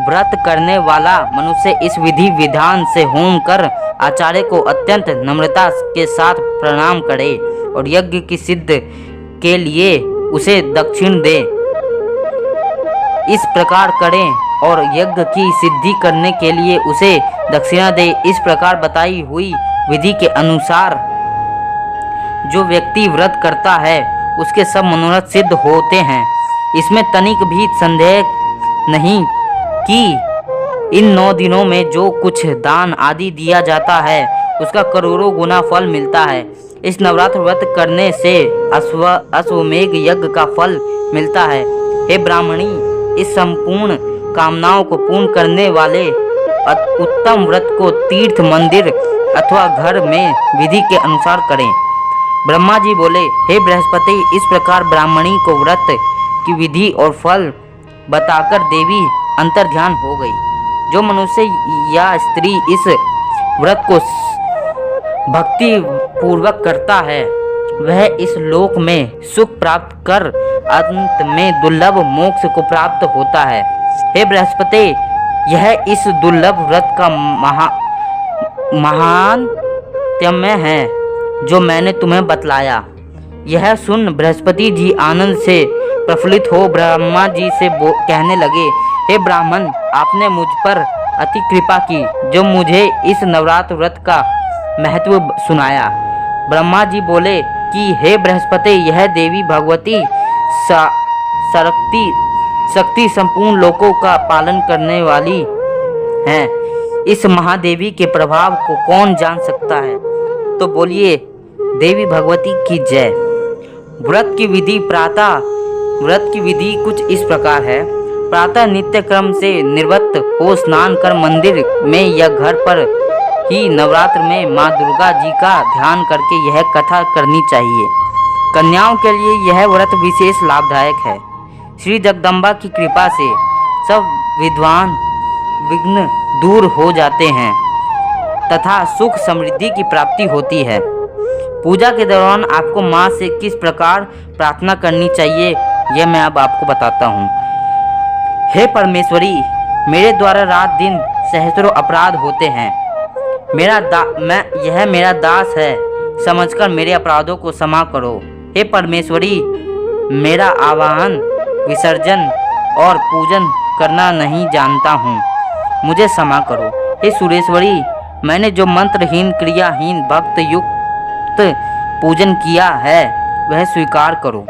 व्रत करने वाला मनुष्य इस विधि विधान से होम कर आचार्य को अत्यंत नम्रता के साथ प्रणाम करे और यज्ञ की सिद्ध के लिए उसे दक्षिण दे। इस प्रकार करें और यज्ञ की सिद्धि करने के लिए उसे दक्षिणा दे। इस प्रकार बताई हुई विधि के अनुसार जो व्यक्ति व्रत करता है उसके सब मनोरथ सिद्ध होते हैं। इसमें तनिक भी संदेह नहीं कि इन 9 दिनों में जो कुछ दान आदि दिया जाता है उसका करोड़ों गुना फल मिलता है। इस नवरात्र व्रत करने से अश्वमेघ यज्ञ का फल मिलता है। हे ब्राह्मणी, इस संपूर्ण कामनाओं को पूर्ण करने वाले उत्तम व्रत को तीर्थ, मंदिर अथवा घर में विधि के अनुसार करें। ब्रह्मा जी बोले, हे बृहस्पति, इस प्रकार ब्राह्मणी को व्रत की विधि और फल बताकर देवी अंतर्ध्यान हो गई। जो मनुष्य या स्त्री इस व्रत को भक्ति पूर्वक करता है वह इस लोक में सुख प्राप्त कर अंत में दुर्लभ मोक्ष को प्राप्त होता है। हे बृहस्पति, यह इस दुर्लभ व्रत का महात्म्य है जो मैंने तुम्हें बतलाया। यह सुन बृहस्पति जी आनंद से प्रफुल्लित हो ब्रह्मा जी से कहने लगे, हे ब्राह्मण, आपने मुझ पर अति कृपा की जो मुझे इस नवरात्र व्रत का महत्व सुनाया। ब्रह्मा जी बोले कि हे बृहस्पति, यह देवी भगवती शक्ति संपूर्ण लोकों का पालन करने वाली है। इस महादेवी के प्रभाव को कौन जान सकता है? तो बोलिए, देवी भगवती की जय। व्रत की विधि कुछ इस प्रकार है। प्रातः नित्य क्रम से निवृत्त हो स्नान कर मंदिर में या घर पर ही नवरात्र में माँ दुर्गा जी का ध्यान करके यह कथा करनी चाहिए। कन्याओं के लिए यह व्रत विशेष लाभदायक है। श्री जगदम्बा की कृपा से सब विघ्न दूर हो जाते हैं तथा सुख समृद्धि की प्राप्ति होती है। पूजा के दौरान आपको माँ से किस प्रकार प्रार्थना करनी चाहिए यह मैं अब आपको बताता हूँ। हे परमेश्वरी, मेरे द्वारा रात दिन सहस्त्रों अपराध होते हैं। यह मेरा दास है, समझकर मेरे अपराधों को क्षमा करो। हे परमेश्वरी, मेरा आवाहन, विसर्जन और पूजन करना नहीं जानता हूँ, मुझे क्षमा करो। हे सुरेश्वरी, मैंने जो मंत्रहीन, क्रियाहीन, भक्त युक्त पूजन किया है वह स्वीकार करो।